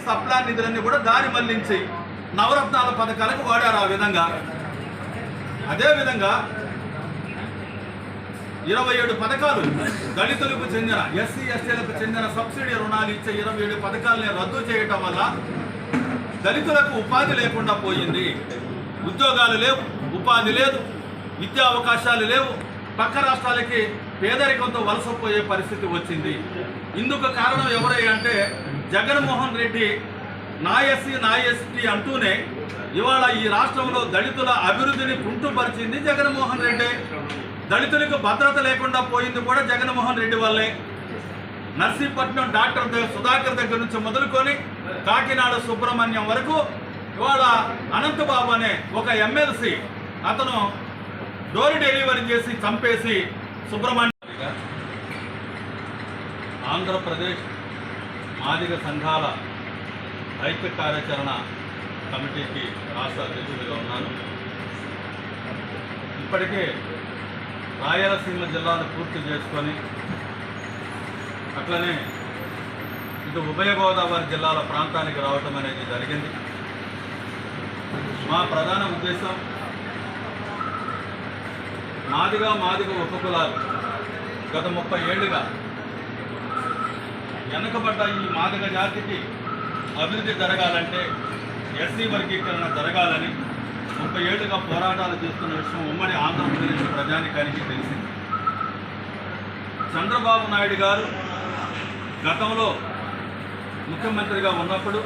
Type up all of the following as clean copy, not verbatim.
Sub plan నిధులన్నీ కూడా దారి మళ్లించి నవరత్నాల పథకాలకు వాడారు. ఆ విధంగా అదేవిధంగా 27 పథకాలు దళితులకు చెందిన ఎస్సీ ఎస్టీలకు చెందిన సబ్సిడీ రుణాలు ఇచ్చే 27 పథకాలని రద్దు చేయటం వల్ల దళితులకు ఉపాధి లేకుండా పోయింది. ఉద్యోగాలు లేవు, ఉపాధి లేదు, విద్యా అవకాశాలు లేవు. పక్క రాష్ట్రాలకి పేదరికంతో వలసపోయే పరిస్థితి వచ్చింది. ఇందుకు కారణం ఎవరై అంటే జగన్మోహన్ రెడ్డి నా ఎస్సీ నా ఎస్టీ అంటూనే ఇవాళ ఈ రాష్ట్రంలో దళితుల అభివృద్ధిని కుంటుపరిచింది జగన్మోహన్ రెడ్డి. దళితులకు భద్రత లేకుండా పోయింది కూడా జగన్మోహన్ రెడ్డి వల్లే. నర్సీపట్నం డాక్టర్ సుధాకర్ దగ్గర నుంచి మొదలుకొని కాకినాడ సుబ్రహ్మణ్యం వరకు ఇవాళ అనంతబాబు అనే ఒక ఎమ్మెల్సీ అతను డోర్ డెలివరీ చేసి చంపేసి సుబ్రహ్మణ్యం. ఆంధ్రప్రదేశ్ మాదిగ సంఘాల ఐక్య కార్యాచరణ కమిటీకి రాష్ట్ర అధ్యక్షుడిగా ఉన్నాను. ఇప్పటికే రాయలసీమ జిల్లాను పూర్తి చేసుకొని అట్లనే ఇటు ఉభయ గోదావరి జిల్లాల ప్రాంతానికి రావటం అనేది జరిగింది. మా ప్రధాన ఉద్దేశం మాదిగ ఉపకులాలు గత 30 ఏళ్లుగా వెనకబడ్డ ఈ మాదిగ జాతికి అభివృద్ధి జరగాలంటే ఎస్సీ వర్గీకరణ జరగాలని 30 ఏళ్లుగా పోరాటాలు చేస్తున్న విషయం ఉమ్మడి ఆంధ్రప్రదేశ్ ప్రజానికానికి తెలిసింది. చంద్రబాబు నాయుడు గారు గతంలో ముఖ్యమంత్రిగా ఉన్నప్పుడు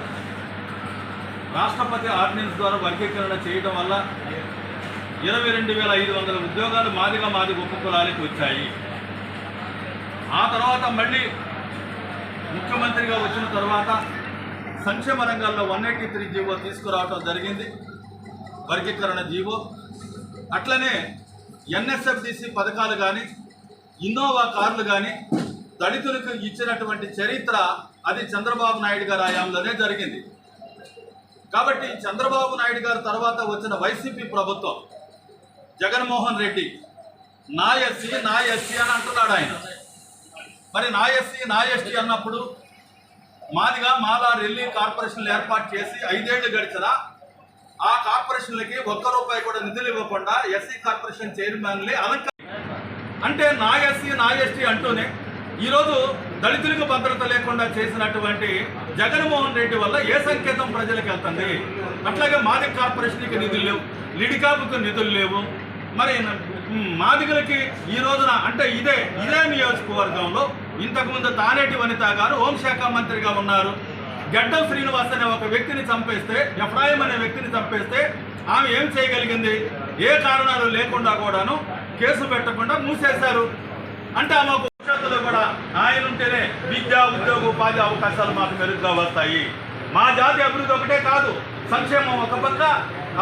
రాష్ట్రపతి ఆర్డినెన్స్ ద్వారా వర్గీకరణ చేయడం వల్ల 22,500 ఉద్యోగాలు మాదిగ ఉపకులాలకు వచ్చాయి. ఆ తర్వాత మళ్ళీ ముఖ్యమంత్రిగా వచ్చిన తర్వాత సంక్షేమ రంగాల్లో 183 జీవో తీసుకురావడం జరిగింది, వర్గీకరణ జీవో. అట్లనే ఎన్ఎస్ఎఫ్డిసి పథకాలు కానీ ఇన్నోవా కార్లు కానీ దళితులకు ఇచ్చినటువంటి చరిత్ర అది చంద్రబాబు నాయుడు గారి హయాంలోనే జరిగింది. కాబట్టి చంద్రబాబు నాయుడు గారి తర్వాత వచ్చిన వైసీపీ ప్రభుత్వం జగన్మోహన్ రెడ్డి నా ఎస్సీ అని అంటున్నాడు ఆయన. మరి నా ఎస్సీ నా ఎస్టీ అన్నప్పుడు మాల రెల్లి కార్పొరేషన్లు ఏర్పాటు చేసి 5 ఏళ్లు గడిచరా ఆ కార్పొరేషన్లకి ₹1 కూడా నిధులు ఇవ్వకుండా ఎస్సీ కార్పొరేషన్ చైర్మన్లే అంటే నా ఎస్సీ నా ఎస్టీ అంటూనే ఈరోజు దళితులకు భద్రత లేకుండా చేసినటువంటి జగన్మోహన్ రెడ్డి వల్ల ఏ సంకేతం ప్రజలకు వెళ్తుంది? అట్లాగే మాదిగ కార్పొరేషన్కి నిధులు లేవు, లిడికాపుకు నిధులు లేవు. మరి మాదిగలకి ఈ రోజున అంటే ఇదే నియోజకవర్గంలో ఇంతకుముందు తానేటి వనిత గారు హోంశాఖ మంత్రిగా ఉన్నారు. గడ్డం శ్రీనివాస్ అనే ఒక వ్యక్తిని చంపేస్తే, ఎఫ్రాయిం అనే వ్యక్తిని చంపేస్తే ఆమె ఏం చేయగలిగింది? ఏ కారణాలు లేకుండా కూడాను కేసు పెట్టకుండా మూసేశారు. అంటే ఆమె భవిష్యత్తులో కూడా ఆయన ఉంటేనే విద్యా ఉద్యోగ ఉపాధి అవకాశాలు మాకు మెరుగ్గా వస్తాయి. మా జాతి అభివృద్ధి ఒకటే కాదు, సంక్షేమం ఒక పక్క,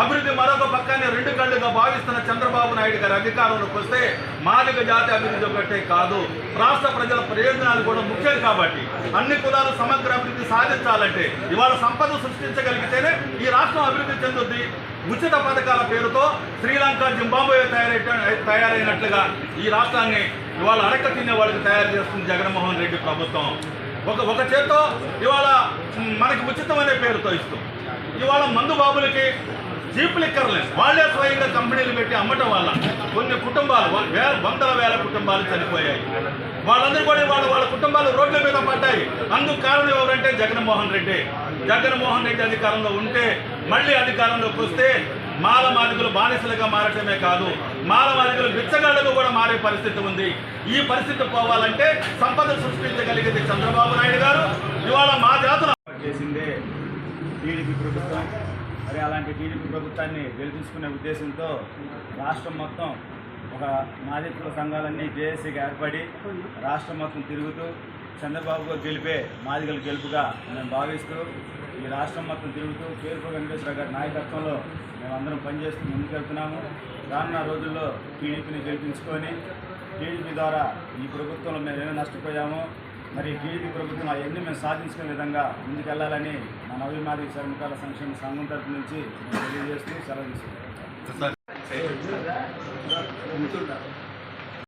అభివృద్ధి మరొక పక్కనే 2 కళ్ళుగా భావిస్తున్న చంద్రబాబు నాయుడు గారి అధికారంలోకి వస్తే మాదిగ జాతి అభివృద్ధి ఒకటే కాదు, రాష్ట్ర ప్రజల ప్రయోజనాలు కూడా ముఖ్యం. కాబట్టి అన్ని కులాలు సమగ్ర అభివృద్ధి సాధించాలంటే ఇవాళ సంపద సృష్టించగలిగితేనే ఈ రాష్ట్రం అభివృద్ధి చెందుద్ది. ఉచిత పథకాల పేరుతో శ్రీలంక జింబాబ్వే తయారైనట్లుగా ఈ రాష్ట్రాన్ని ఇవాళ అడక తినే వాళ్ళకి తయారు చేస్తుంది జగన్మోహన్ రెడ్డి ప్రభుత్వం. ఒక చేత్తో ఇవాళ మనకి ఉచితం అనే పేరుతో ఇస్తూ ఇవాళ మందు బాబులకి చీప్ లిక్కర్లెస్ వాళ్ళే స్వయంగా కంపెనీలు పెట్టి అమ్మటం వల్ల కొన్ని కుటుంబాలు వందల వేల కుటుంబాలు చనిపోయాయి. వాళ్ళందరూ కూడా వాళ్ళ కుటుంబాలు రోడ్ల మీద పడ్డాయి. అందుకు కారణం ఎవరంటే జగన్మోహన్ రెడ్డి. జగన్మోహన్ రెడ్డి అధికారంలో ఉంటే మళ్ళీ అధికారంలోకి వస్తే మాదిగలు బానిసలుగా మారటమే కాదు, మాదిగలు బిచ్చగాళ్ళకు కూడా మారే పరిస్థితి ఉంది. ఈ పరిస్థితి పోవాలంటే సంపద సృష్టించగలిగేది చంద్రబాబు నాయుడు గారు. ఇవాళ మా జాతులు చేసిందే టీడీపీ ప్రభుత్వం. మరి అలాంటి టీడీపీ ప్రభుత్వాన్ని గెలిపించుకునే ఉద్దేశంతో రాష్ట్రం మొత్తం ఒక మాదిగల సంఘాలన్నీ జేఏసీగా ఏర్పడి రాష్ట్రం మొత్తం తిరుగుతూ చంద్రబాబు గెలిపే మాదిగల గెలుపుగా మేము భావిస్తూ ఈ రాష్ట్రం మొత్తం తిరుగుతూ పేరుపు వెంకటేశ్వర గారి నాయకత్వంలో మేమందరం పనిచేస్తూ ముందుకెళ్తున్నాము. రానున్న రోజుల్లో టీడీపీని గెలిపించుకొని టీడీపీ ద్వారా ఈ ప్రభుత్వంలో మేము ఏమేమి నష్టపోయామో మరి టీడీపీ ప్రభుత్వం అవన్నీ మేము సాధించుకునే విధంగా ముందుకెళ్లాలని మా నవీ మాదిగ శ్రమికాల సంక్షేమ సంఘం తరఫు నుంచి తెలియజేస్తూ సెలవు తీసుకుంటాం.